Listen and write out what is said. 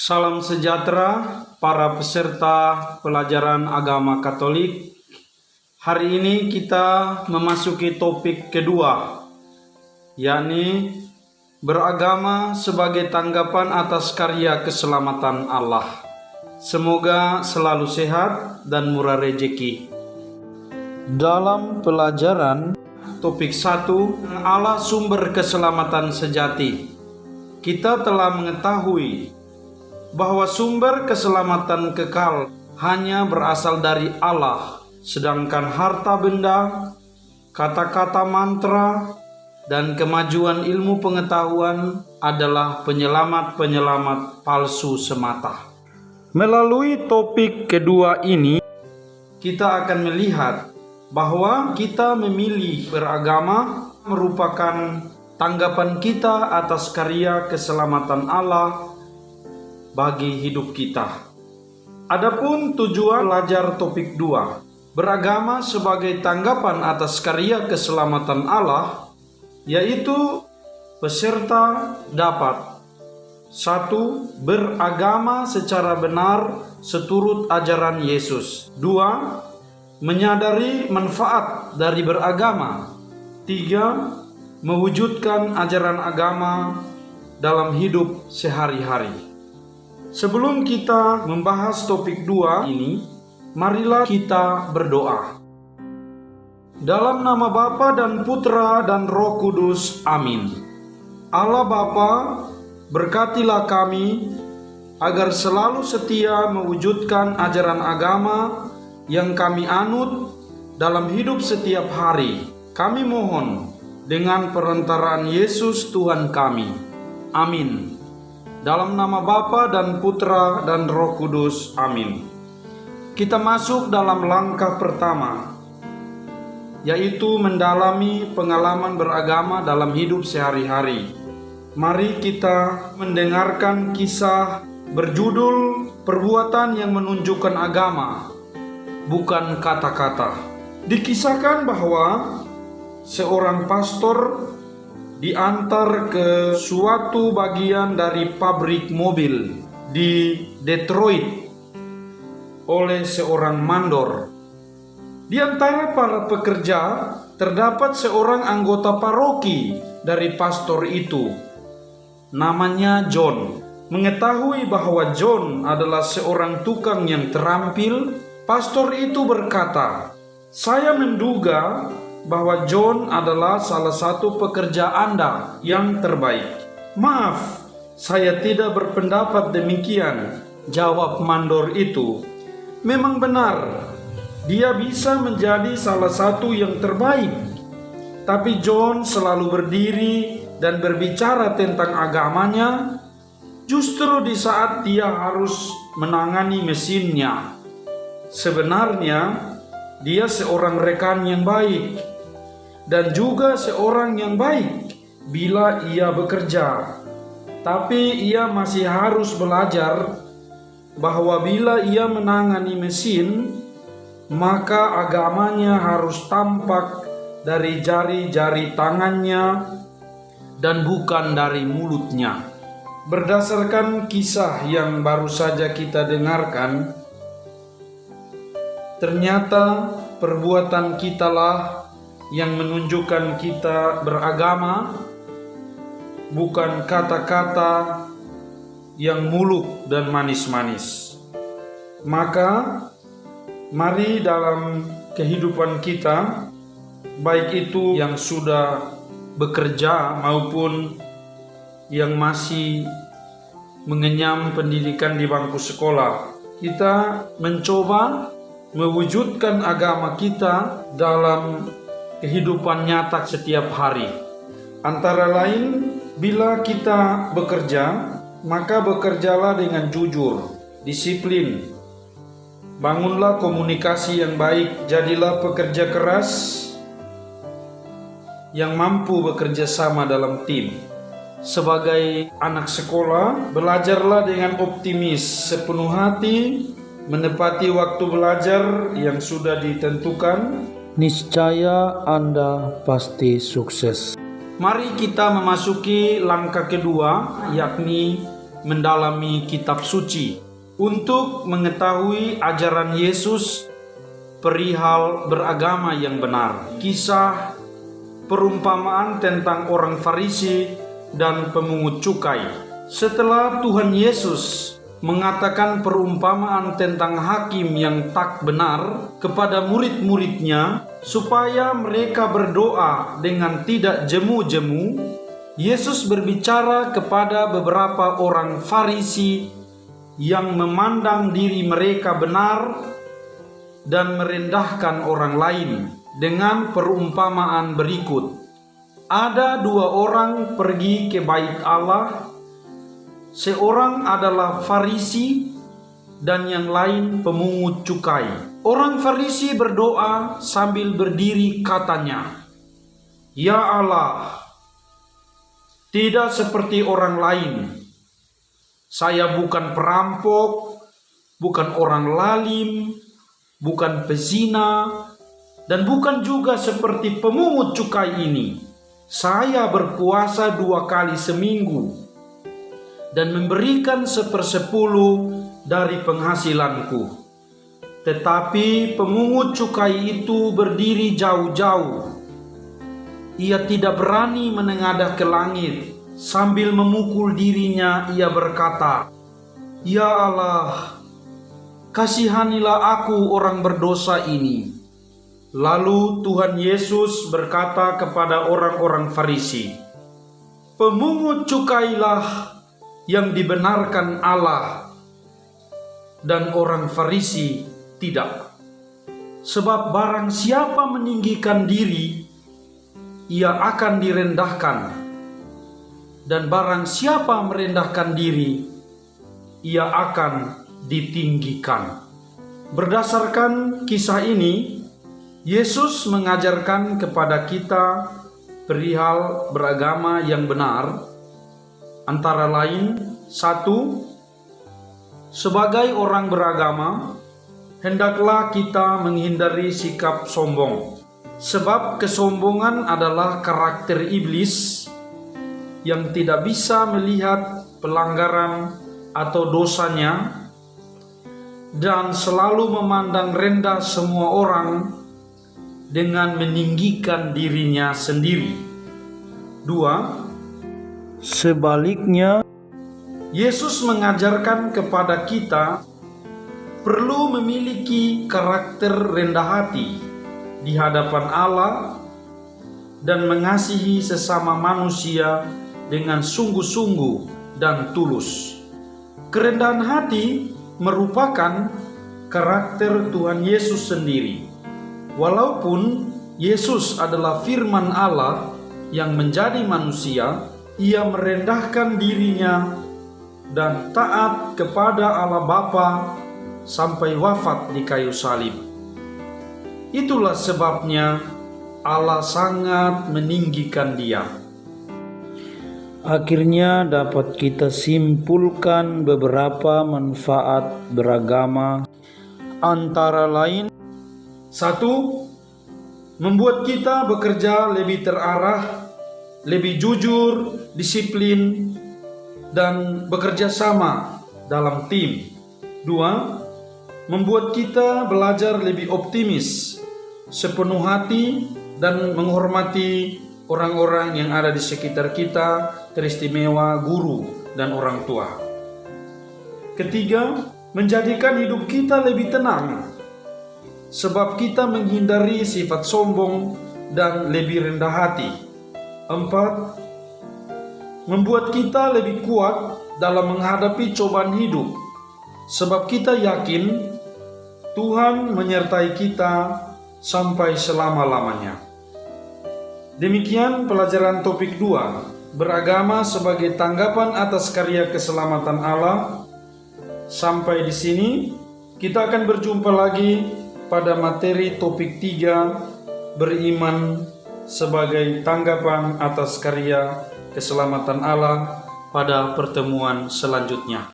Salam sejahtera para peserta pelajaran agama Katolik. Hari ini kita memasuki topik kedua, yakni beragama sebagai tanggapan atas karya keselamatan Allah. Semoga selalu sehat dan murah rejeki. Dalam pelajaran topik 1, Allah sumber keselamatan sejati, kita telah mengetahui bahwa sumber keselamatan kekal hanya berasal dari Allah, sedangkan harta benda, kata-kata mantra, dan kemajuan ilmu pengetahuan adalah penyelamat-penyelamat palsu semata. Melalui topik kedua ini, kita akan melihat bahwa kita memilih beragama merupakan tanggapan kita atas karya keselamatan Allah bagi hidup kita. Adapun tujuan belajar topik 2, beragama sebagai tanggapan atas karya keselamatan Allah, yaitu peserta dapat 1. Beragama secara benar seturut ajaran Yesus. 2. Menyadari manfaat dari beragama. 3. Mewujudkan ajaran agama dalam hidup sehari-hari. Sebelum kita membahas topik 2 ini, marilah kita berdoa. Dalam nama Bapa dan Putra dan Roh Kudus, amin. Allah Bapa, berkatilah kami agar selalu setia mewujudkan ajaran agama yang kami anut dalam hidup setiap hari. Kami mohon dengan perantaraan Yesus Tuhan kami. Amin. Dalam nama Bapa dan Putra dan Roh Kudus, amin. Kita masuk dalam langkah pertama, yaitu mendalami pengalaman beragama dalam hidup sehari-hari. Mari kita mendengarkan kisah berjudul Perbuatan yang Menunjukkan Agama, Bukan Kata-kata. Dikisahkan bahwa seorang pastor diantar ke suatu bagian dari pabrik mobil di Detroit oleh seorang mandor. Di antara para pekerja terdapat seorang anggota paroki dari pastor itu, namanya John. Mengetahui bahwa John adalah seorang tukang yang terampil, pastor itu berkata, "Saya menduga bahwa John adalah salah satu pekerja Anda yang terbaik." "Maaf, saya tidak berpendapat demikian," jawab mandor itu. "Memang benar, dia bisa menjadi salah satu yang terbaik. Tapi John selalu berdiri dan berbicara tentang agamanya, justru di saat dia harus menangani mesinnya. Sebenarnya, dia seorang rekan yang baik dan juga seorang yang baik bila ia bekerja. Tapi ia masih harus belajar bahwa bila ia menangani mesin, maka agamanya harus tampak dari jari-jari tangannya dan bukan dari mulutnya." Berdasarkan kisah yang baru saja kita dengarkan, ternyata perbuatan kitalah yang menunjukkan kita beragama, bukan kata-kata yang muluk dan manis-manis. Maka mari dalam kehidupan kita, baik itu yang sudah bekerja maupun yang masih mengenyam pendidikan di bangku sekolah, kita mencoba mewujudkan agama kita dalam kehidupan nyata setiap hari. Antara lain, bila kita bekerja, maka bekerjalah dengan jujur, disiplin. Bangunlah komunikasi yang baik, jadilah pekerja keras yang mampu bekerja sama dalam tim. Sebagai anak sekolah, belajarlah dengan optimis, sepenuh hati, menepati waktu belajar yang sudah ditentukan. Niscaya Anda pasti sukses. Mari kita memasuki langkah kedua, yakni mendalami kitab suci untuk mengetahui ajaran Yesus perihal beragama yang benar. Kisah perumpamaan tentang orang Farisi dan pemungut cukai. Setelah Tuhan Yesus mengatakan perumpamaan tentang hakim yang tak benar kepada murid-muridnya supaya mereka berdoa dengan tidak jemu-jemu, Yesus berbicara kepada beberapa orang Farisi yang memandang diri mereka benar dan merendahkan orang lain dengan perumpamaan berikut. Ada dua orang pergi ke bait Allah, seorang adalah Farisi dan yang lain pemungut cukai. Orang Farisi berdoa sambil berdiri katanya, "Ya Allah, tidak seperti orang lain. Saya bukan perampok, bukan orang lalim, bukan pezina, dan bukan juga seperti pemungut cukai ini. Saya berpuasa 2 kali seminggu dan memberikan 1/10 dari penghasilanku." Tetapi pemungut cukai itu berdiri jauh-jauh. Ia tidak berani menengadah ke langit. Sambil memukul dirinya, ia berkata, "Ya Allah, kasihanilah aku orang berdosa ini." Lalu Tuhan Yesus berkata kepada orang-orang Farisi, "Pemungut cukailah yang dibenarkan Allah, dan orang Farisi tidak. Sebab barang siapa meninggikan diri, ia akan direndahkan, dan barang siapa merendahkan diri, ia akan ditinggikan." Berdasarkan kisah ini, Yesus mengajarkan kepada kita perihal beragama yang benar, antara lain: 1. Sebagai orang beragama, hendaklah kita menghindari sikap sombong, sebab kesombongan adalah karakter iblis yang tidak bisa melihat pelanggaran atau dosanya dan selalu memandang rendah semua orang dengan meninggikan dirinya sendiri. 2. Sebaliknya, Yesus mengajarkan kepada kita perlu memiliki karakter rendah hati di hadapan Allah dan mengasihi sesama manusia dengan sungguh-sungguh dan tulus. Kerendahan hati merupakan karakter Tuhan Yesus sendiri. Walaupun Yesus adalah firman Allah yang menjadi manusia, ia merendahkan dirinya dan taat kepada Allah Bapa sampai wafat di kayu salib. Itulah sebabnya Allah sangat meninggikan dia. Akhirnya dapat kita simpulkan beberapa manfaat beragama, antara lain: 1. Membuat kita bekerja lebih terarah, lebih jujur, disiplin, dan bekerja sama dalam tim. 2. Membuat kita belajar lebih optimis, sepenuh hati, dan menghormati orang-orang yang ada di sekitar kita, teristimewa guru dan orang tua. 3. Menjadikan hidup kita lebih tenang, sebab kita menghindari sifat sombong dan lebih rendah hati. 4. Membuat kita lebih kuat dalam menghadapi cobaan hidup, sebab kita yakin Tuhan menyertai kita sampai selama-lamanya. Demikian pelajaran topik 2, beragama sebagai tanggapan atas karya keselamatan Allah. Sampai di sini, kita akan berjumpa lagi pada materi topik 3, beriman sebagai tanggapan atas karya keselamatan Allah, pada pertemuan selanjutnya.